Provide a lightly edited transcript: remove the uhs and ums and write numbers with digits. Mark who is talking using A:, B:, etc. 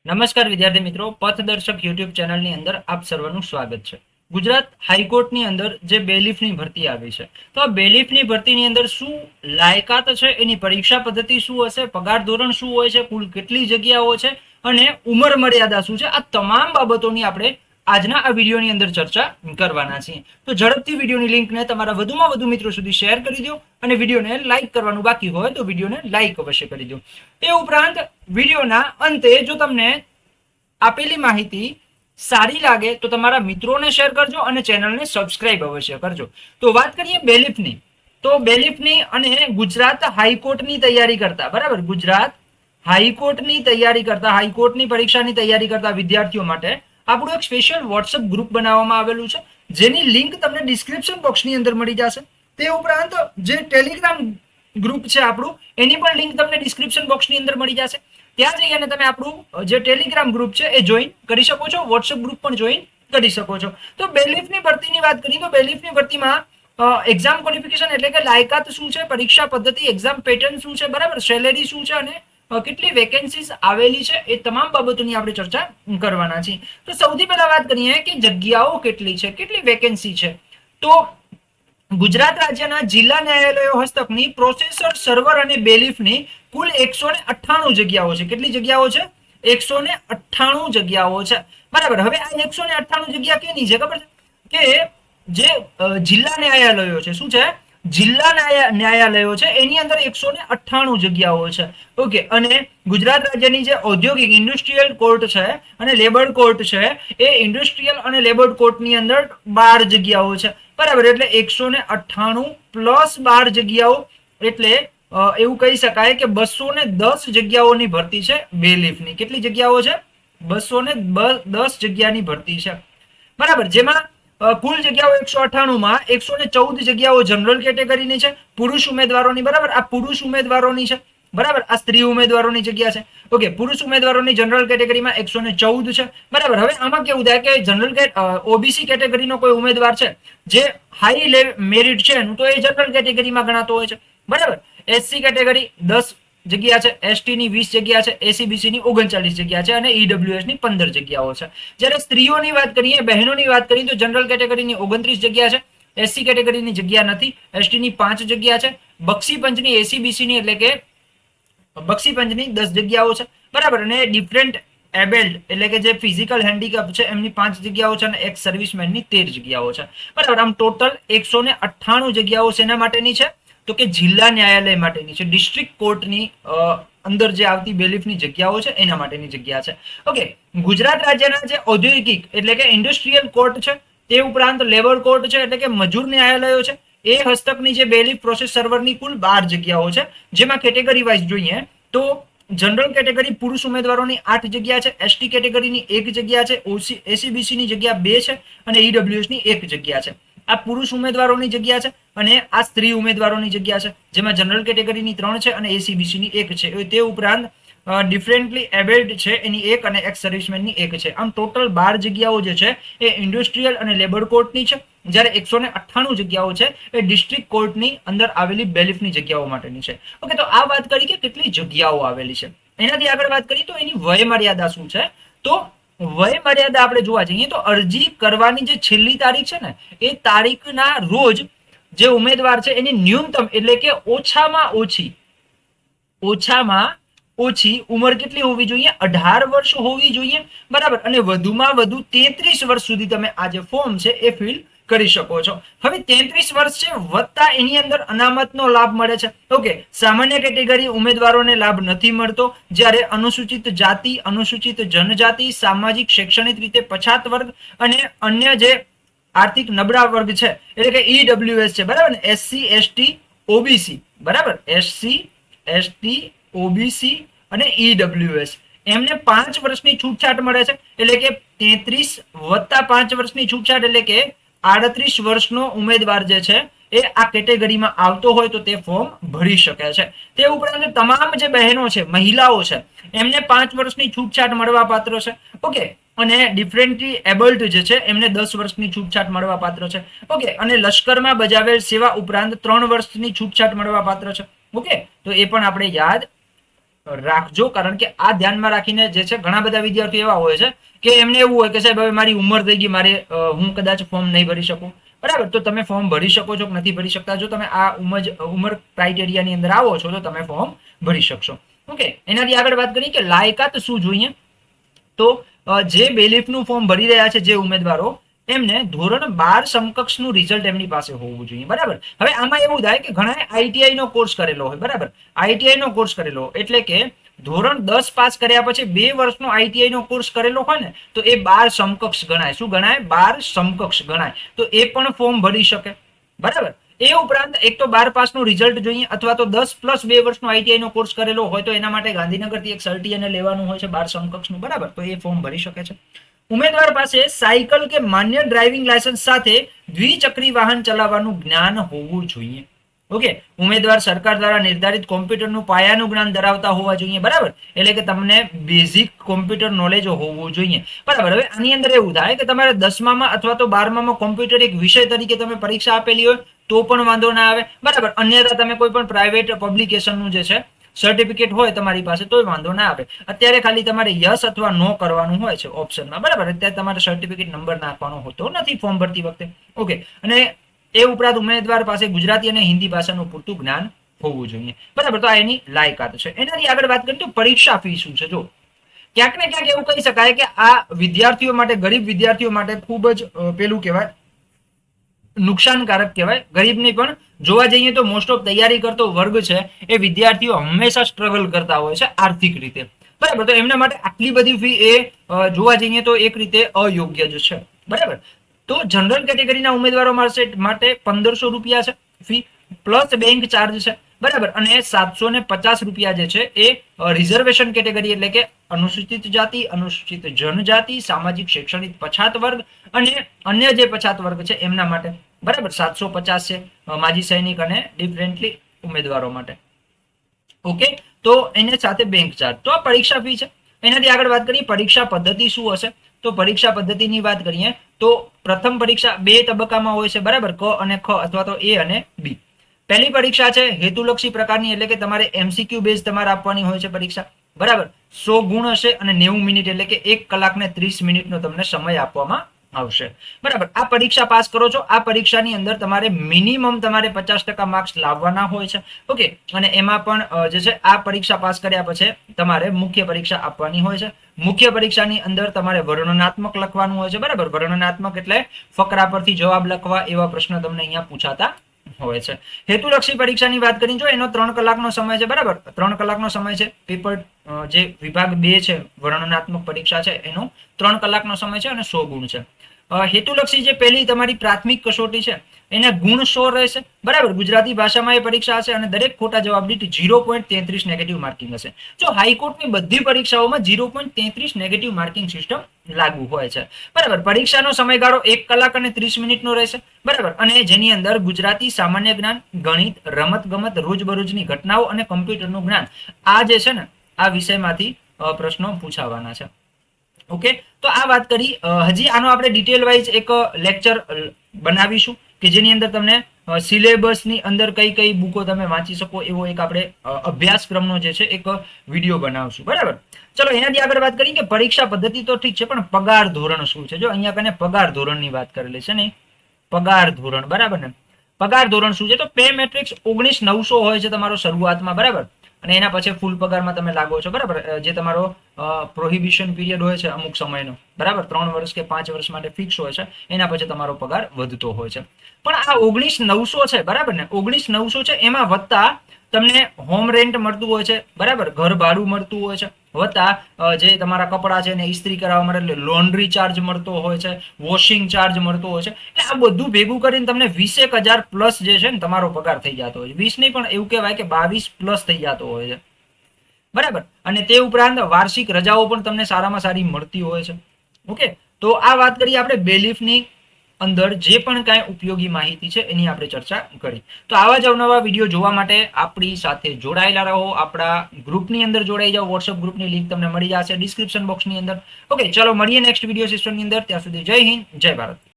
A: નમસ્કાર વિદ્યાર્થી મિત્રો, પથદર્શક યુટ્યુબ ચેનલની અંદર આપ સર્વનું સ્વાગત છે. ગુજરાત હાઈકોર્ટની અંદર જે બેલીફની ભરતી આવી છે, તો આ બેલીફની ભરતીની અંદર શું લાયકાત છે, એની પરીક્ષા પદ્ધતિ શું હશે, પગાર ધોરણ શું હોય છે, કુલ કેટલી જગ્યાઓ છે અને ઉંમર મર્યાદા શું છે, આ તમામ બાબતોની આપણે આજના આ વિડીયોની અંદર ચર્ચા કરવાના છીએ. તો ઝડપથી વિડીયોની લિંકને તમારા વધુમાં વધુ મિત્રો સુધી શેર કરી દો અને વિડીયોને લાઈક કરવાનું બાકી હોય તો વિડીયોને લાઈક અવશ્ય કરી દો. એ ઉપરાંત વિડીયોના અંતે જો તમને આપેલી માહિતી સારી લાગે તો તમારા મિત્રોને શેર કરજો અને ચેનલને સબસ્ક્રાઇબ અવશ્ય કરજો. તો વાત કરીએ બેલીફની, તો બેલીફની અને ગુજરાત હાઈકોર્ટની તૈયારી કરતા, બરાબર, ગુજરાત હાઈકોર્ટની તૈયારી કરતા, હાઈકોર્ટની પરીક્ષાની તૈયારી કરતા વિદ્યાર્થીઓ માટે આપણું એક સ્પેશિયલ વોટ્સઅપ ગ્રુપ બનાવવામાં આવેલું છે, જેની લિંક તમને ડિસ્ક્રિપ્શન બોક્સની અંદર મળી જશે. તે ઉપરાંત જે ટેલિગ્રામ ગ્રુપ છે આપણું, એની પણ લિંક તમને ડિસ્ક્રિપ્શન બોક્સની અંદર મળી જશે. ત્યાં જઈને તમે આપણું જે ટેલિગ્રામ ગ્રુપ છે એ જોઈન કરી શકો છો, વોટ્સઅપ ગ્રુપ પણ જોઈન કરી શકો છો. તો બેલીફની ભરતીની વાત કરીએ તો બેલીફની ભરતીમાં એક્ઝામ ક્વોલિફિકેશન એટલે કે લાયકાત શું છે, પરીક્ષા પદ્ધતિ, એક્ઝામ પેટર્ન શું છે, બરાબર, સેલેરી શું છે અને કેટલી વેકેન્સીઝ આવેલી છે, એ તમામ બાબતોની આપણે ચર્ચા કરવાના છીએ. તો સૌથી પહેલા વાત કરીએ કે જગ્યાઓ કેટલી છે, કેટલી વેકેન્સી છે. તો ગુજરાત રાજ્યના જિલ્લા ન્યાયાલયો હસ્તકની પ્રોસેસર, સર્વર અને બેલીફની કુલ 198 જગ્યાઓ છે. કેટલી જગ્યાઓ છે? 198 જગ્યાઓ છે, બરાબર. હવે આ 198 જગ્યા કેની છે ખબર છે? કે જે જિલ્લા ન્યાયાલયો છે, શું છે? જિલ્લા ન્યાયાલયો છે, એની અંદર 198 જગ્યાઓ છે. ઓકે. અને ગુજરાત રાજ્યની જે ઔદ્યોગિક ઇન્ડસ્ટ્રીયલ કોર્ટ છે અને લેબર કોર્ટ છે, એ ઇન્ડસ્ટ્રીયલ અને લેબર કોર્ટની અંદર 12 જગ્યાઓ છે, બરાબર. એટલે 198 પ્લસ 12 જગ્યાઓ, એટલે એવું કહી શકાય કે 210 જગ્યાઓની ભરતી છે બેલીફની. કેટલી જગ્યાઓ છે? 210 જગ્યાની ભરતી છે, બરાબર. જેમાં કુલ જગ્યાઓ 198 માં 114 જગ્યાઓ જનરલ કેટેગરીની છે, પુરુષ ઉમેદવારોની, બરાબર. આ પુરુષ ઉમેદવારોની છે, બરાબર. આ સ્ત્રી ઉમેદવારોની જગ્યા છે. ઓકે. પુરુષ ઉમેદવારોની જનરલ કેટેગરીમાં 114 છે, બરાબર. હવે આમાં કેવું થાય કે જનરલ ઓબીસી કેટેગરીનો કોઈ ઉમેદવાર છે જે હાઈ મેરિટ છે એનું, તો એ જનરલ કેટેગરીમાં ગણાતો હોય છે, બરાબર. એસસી કેટેગરી 10 જગ્યા છે, એસટી ની 20 જગ્યા છે, એસીબીસી ની 39 જગ્યા છે અને ઈડબ્લ્યુએસ ની 15 જગ્યાઓ છે. જ્યારે સ્ત્રીઓની વાત કરીએ, બહેનોની વાત કરીએ તો જનરલ કેટેગરીની 29 જગ્યા છે, એસસી કેટેગરીની જગ્યા નથી, એસટી ની 5 જગ્યા છે, બક્ષી પંચની, એસીબીસી ની એટલે કે બક્ષી પંચની 10 જગ્યાઓ છે, બરાબર. અને ડિફરન્ટ એબેલ્ડ એટલે કે જે ફિઝિકલ હેન્ડીકેપ છે એમની 5 જગ્યાઓ છે અને એક્સ સર્વિસમેનની 13 જગ્યાઓ છે, બરાબર. આમ ટોટલ 198 જગ્યાઓ શેના માટેની છે? તો કે જિલ્લા ન્યાયાલય માટેની છે, ડિસ્ટ્રિક્ટ કોર્ટની અંદર જે આવતી બેલીફની જગ્યાઓ છે એના માટેની જગ્યા છે. ઓકે. ગુજરાત રાજ્યના જે ઔદ્યોગિક એટલે કે ઇન્ડસ્ટ્રીયલ કોર્ટ છે, તે ઉપરાંત લેબર કોર્ટ છે એટલે કે મજૂર ન્યાયાલયો છે, એ હસ્તકની જે બેલીફ પ્રોસેસ સર્વરની કુલ 12 જગ્યાઓ છે. જેમાં કેટેગરી વાઇઝ જોઈએ તો જનરલ કેટેગરી પુરુષ ઉમેદવારોની 8 જગ્યા છે, એસટી કેટેગરીની 1 જગ્યા છે, એસીબીસી ની જગ્યા 2 છે અને ઈડબ્લ્યુએસ ની 1 જગ્યા છે. આ પુરુષ ઉમેદવારોની જગ્યા છે અને આ સ્ત્રી ઉમેદવારોની જગ્યા છે, જેમાં જનરલ કેટેગરીની 3 છે અને એસીબીસી ની 1 છે. તે ઉપરાંત ડિફરન્ટલી એબેલ્ડ છે એની 1 અને એક્સ સર્વિસમેનની 1 છે. આમ ટોટલ 12 જગ્યાઓ જે છે એ ઇન્ડસ્ટ્રીયલ અને લેબર કોર્ટની છે, જ્યારે 198 જગ્યાઓ છે એ ડિસ્ટ્રિક્ટ કોર્ટની અંદર આવેલી બેલીફની જગ્યાઓ માટેની છે. ઓકે. તો આ વાત કરી કે કેટલી જગ્યાઓ આવેલી છે. એનાથી આગળ વાત કરીએ તો એની વય મર્યાદા શું છે? તો વય મર્યાદા આપણે જોવા જઈએ તો અરજી કરવાની જે છેલ્લી તારીખ છે ને, એ તારીખના રોજ જે ઉમેદવાર છે એની ન્યૂનતમ એટલે કે ઓછામાં ઓછી ઉંમર કેટલી હોવી જોઈએ? 18 વર્ષ હોવી જોઈએ, બરાબર. અને વધુમાં વધુ 33 વર્ષ સુધી તમે આ જે ફોર્મ છે એ ફિલ કરી શકો છો. હવે 33 વર્ષ છે વત્તા એની અંદર અનામતનો લાભ મળે છે. ઓકે. સામાન્ય કેટેગરી ઉમેદવારોને લાભ નથી મળતો, જ્યારે અનુસૂચિત જાતિ, અનુસૂચિત જનજાતિ, સામાજિક શૈક્ષણિક રીતે પછાત વર્ગ અને અન્ય જે આર્થિક નબળા વર્ગ છે એટલે કે ઈડબ્લ્યુએસ છે, બરાબર ને, એસસી, એસટી, ઓબીસી, બરાબર, એસસી, એસટી, ઓબીસી અને ઈડબ્લ્યુએસ, એમને 5 વર્ષની છૂટછાટ મળે છે. એટલે કે 33 વત્તા 5 વર્ષની છૂટછાટ એટલે કે 38 વર્ષનો ઉમેદવાર જે છે એ આ કેટેગરીમાં આવતો હોય તો તે ફોર્મ ભરી શકે છે. તે ઉપરાંત તમામ જે બહેનો છે, મહિલાઓ છે, એમને 5 વર્ષની છૂટછાટ મળવા પાત્ર છે. ઓકે. અને ડિફરન્ટલી એબલ્ડ જે છે એમને 10 વર્ષની છૂટછાટ મળવા પાત્ર છે. ઓકે. અને લશ્કરમાં બજાવેલ સેવા ઉપરાંત 3 વર્ષની છૂટછાટ મળવા પાત્ર છે. ઓકે. તો એ પણ આપણે યાદ રાખજો, કારણ કે આ ધ્યાનમાં રાખીને જે છે ઘણા બધા વિદ્યાર્થીઓ એવા હોય છે કે એમને એવું હોય કે સાહેબ હવે મારી ઉંમર થઈ ગઈ, મારે હું કદાચ ફોર્મ નહીં ભરી શકું, બરાબર. તો તમે ફોર્મ ભરી શકો છો કે નથી ભરી શકતા, જો તમે આ ઉંમર ક્રાઇટેરિયાની અંદર આવો છો તો તમે ફોર્મ ભરી શકશો. ઓકે, એનાથી આગળ વાત કરીએ કે લાયકાત શું જોઈએ. તો જે બેલીફનું ફોર્મ ભરી રહ્યા છે જે ઉમેદવારો, એમને ધોરણ 12 સમકક્ષનું રિઝલ્ટ એમની પાસે હોવું જોઈએ, બરાબર. હવે આમાં એવું થાય કે ઘણા આઈટીઆઈ નો કોર્સ કરેલો હોય, બરાબર. આઈટીઆઈ નો કોર્સ કરેલો એટલે કે ધોરણ 10 પાસ કર્યા પછી 2 વર્ષનો આઈટીઆઈ નો કોર્સ કરેલો હોય ને, તો એ 12 સમકક્ષ ગણાય. શું ગણાય? 12 સમકક્ષ ગણાય. તો એ પણ ફોર્મ ભરી શકે, બરાબર. એ ઉપરાંત એક તો 12 પાસનું રિઝલ્ટ જોઈએ, અથવા તો 10 પ્લસ 2 વર્ષનો આઈટીઆઈ નો કોર્સ કરેલો હોય તો એના માટે ગાંધીનગરથી એક સર્ટી અને લેવાનું હોય છે 12 સમકક્ષનું, બરાબર. તો એ ફોર્મ ભરી શકે છે. ઉમેદવાર પાસે સાયકલ કે માન્ય ડ્રાઇવિંગ લાયસન્સ સાથે દ્વિચક્રી વાહન ચલાવવાનું જ્ઞાન હોવું જોઈએ. ઓકે, ઉમેદવાર સરકાર દ્વારા નિર્ધારિત કોમ્પ્યુટરનું પાયાનું જ્ઞાન ધરાવતા હોવા જોઈએ, બરાબર. એટલે કે તમને બેઝિક કોમ્પ્યુટર નોલેજ હોવું જોઈએ, બરાબર. હવે આની અંદર એવું થાય કે તમારે 10મામાં અથવા તો 12મામાં કોમ્પ્યુટર એક વિષય તરીકે તમે પરીક્ષા આપેલી હોય તો પણ વાંધો ના આવે, બરાબર. અન્યથા તમે કોઈ પણ પ્રાઇવેટ પબ્લિકેશનનું જે છે સર્ટિફિકેટ હોય તમારી પાસે તોય વાંધો ના આવે. અત્યારે ખાલી તમારે યસ અથવા નો કરવાનું હોય છે ઓપ્શનમાં, બરાબર. અત્યારે તમારે સર્ટિફિકેટ નંબર નાખવાનો હોતો નથી ફોર્મ ભરતી વખતે. ઓકે, અને એ ઉપરાંત ઉમેદવાર પાસે ગુજરાતી અને હિન્દી ભાષાનું પૂરતું જ્ઞાન હોવું જોઈએ, બરાબર. તો આ એની લાયકાત છે. એનાથી આગળ વાત કરીએ તો પરીક્ષા ફી શું છે. જો ક્યાંક ને ક્યાંક એવું કહી શકાય કે આ વિદ્યાર્થીઓ માટે, ગરીબ વિદ્યાર્થીઓ માટે ખૂબ જ પેલું કહેવાય, નુકસાનકારક કહેવાય. ગરીબની પણ જોવા જઈએ તો મોસ્ટ ઓફ તૈયારી કરતો વર્ગ છે એ વિદ્યાર્થીઓ હંમેશા સ્ટ્રગલ કરતા હોય છે આર્થિક રીતે, બરાબર. તો એમના માટે આટલી બધી ફી એ જોવા જઈએ તો એક રીતે અયોગ્ય જ છે, બરાબર. તો જનરલ કેટેગરીના ઉમેદવારો માટે 1500 રૂપિયા છે ફી, પ્લસ બેંક ચાર્જ છે, બરાબર. અને 750 રૂપિયા જે છે એ રિઝર્વેશન કેટેગરી એટલે કે અનુસૂચિત જાતિ, અનુસૂચિત જનજાતિ, સામાજિક શૈક્ષણિક પછાત વર્ગ અને અન્ય જે પછાત વર્ગ છે એમના માટે, બરાબર. 750 છે માજી સૈનિક અને ડિફરન્ટલી ઉમેદવારો માટે. ઓકે, તો એની સાથે બેંક ચાર્જ. તો આ પરીક્ષા ફી છે. એનાથી આગળ વાત કરીએ પરીક્ષા પદ્ધતિ શું હશે. તો પરીક્ષા પદ્ધતિની વાત કરીએ તો પ્રથમ પરીક્ષા 2 તબક્કામાં હોય છે, બરાબર. ક અને ખ અથવા તો એ અને બી. પહેલી પરીક્ષા છે હેતુલક્ષી પ્રકારની, એટલે કે તમારે એમસીક્યુ બેઝ તમારે આપવાની હોય છે પરીક્ષા, બરાબર. 100 ગુણ હશે અને 90 મિનિટ એટલે કે 1 કલાક ને 30 મિનિટનો તમને સમય આપવામાં આવશે, બરાબર. આ પરીક્ષા પાસ કરો છો, આ પરીક્ષાની અંદર તમારે મિનિમમ તમારે 50% માર્ક્સ લાવવાના હોય છે. ઓકે, અને એમાં પણ જે છે આ પરીક્ષા પાસ કર્યા પછી તમારે મુખ્ય પરીક્ષા આપવાની હોય છે. મુખ્ય પરીક્ષાની અંદર તમારે વર્ણનાત્મક લખવાનું હોય છે, બરાબર. વર્ણનાત્મક એટલે ફકરા પરથી જવાબ લખવા, એવા પ્રશ્ન તમને અહીંયા પૂછાતા હોય છે. હેતુલક્ષી પરીક્ષાની વાત કરીએ જો એનો 3 કલાકનો સમય છે, બરાબર. 3 કલાકનો સમય છે. પેપર જે વિભાગ 2 છે વર્ણનાત્મક પરીક્ષા છે એનો 3 કલાકનો સમય છે અને 100 ગુણ છે. હેતુલક્ષી જે પહેલી તમારી પ્રાથમિક કસોટી છે એને ગુણ 100 રહેશે, બરાબર. ગુજરાતી ભાષામાં એ પરીક્ષા હશે અને દરેક ખોટા જવાબ દીઠ 0.33 નેગેટિવ માર્કિંગ હશે. જો હાઈકોર્ટની બધી પરીક્ષાઓમાં 0.33 નેગેટિવ માર્કિંગ સિસ્ટમ લાગુ હોય છે, બરાબર. પરીક્ષાનો સમયગાળો 1 કલાક અને 30 મિનિટનો રહેશે, બરાબર. અને જેની અંદર ગુજરાતી, સામાન્ય જ્ઞાન, ગણિત, રમત ગમત, રોજબરોજની ઘટનાઓ અને કમ્પ્યુટરનું જ્ઞાન, આ જે છે ને આ વિષયમાંથી પ્રશ્નો પૂછાવાના છે. ઓકે, તો આ વાત કરી. હજી આનો આપણે ડિટેલ વાઇઝ એક લેક્ચર બનાવીશું કે જેની અંદર તમને સિલેબસની અંદર કઈ કઈ બુકો તમે વાંચી શકો એવો એક આપણે અભ્યાસક્રમનો જે છે એક વિડીયો બનાવશું, બરાબર. ચલો એનાથી આગળ વાત કરીએ કે પરીક્ષા પદ્ધતિ તો ઠીક છે, પણ પગાર ધોરણ શું છે. જો અહીંયા કને પગાર ધોરણની વાત કરેલી છે ને, પગાર ધોરણ, બરાબર ને. પગાર ધોરણ શું છે તો પે મેટ્રિક્સ 19,900 હોય છે તમારો શરૂઆતમાં, બરાબર. અને એના પછી ફૂલ પગારમાં તમે લાગો છો, બરાબર. જે તમારો પ્રોહિબિશન પીરિયડ હોય છે અમુક સમયનો, બરાબર. 3 વર્ષ કે 5 વર્ષ માટે ફિક્સ હોય છે, એના પછી તમારો પગાર વધતો હોય છે. પણ આ 19,900 છે, બરાબર ને. 19,900 છે, એમાં વત્તા તમને હોમ રેન્ટ મળતું હોય છે, બરાબર. ઘર ભાડું મળતું હોય છે, વત્તા જે તમારા કપડાં છે એને ઇસ્ત્રી કરાવવા માટે એટલે લોન્ડ્રી ચાર્જ મળતો હોય છે, વોશિંગ ચાર્જ મળતો હોય છે. એટલે આ બધું ભેગું કરીને તમને 21,000 પ્લસ જે છે ને તમારો પગાર થઈ જતો હોય છે. 20 નહીં પણ એવું કહેવાય કે 22 પ્લસ થઈ જતો હોય છે, બરાબર. અને તે ઉપરાંત વાર્ષિક રજાઓ પણ તમને સારામાં સારી મળતી હોય છે. ઓકે, તો આ વાત કરીએ આપણે બેલીફની અંદર જે પણ કાંઈ ઉપયોગી માહિતી છે એની આપણે ચર્ચા કરી. તો આવા જ અવનવા વિડીયો જોવા માટે આપણી સાથે જોડાયેલા રહો. આપણા ગ્રુપની અંદર જોડાઈ જાઓ. વોટ્સઅપ ગ્રુપની લિંક તમને મળી જશે ડિસ્ક્રિપ્શન બોક્સની અંદર. ઓકે, ચલો મળીએ નેક્સ્ટ વિડીયો સેશનની અંદર. ત્યાં સુધી જય હિન્દ, જય ભારત.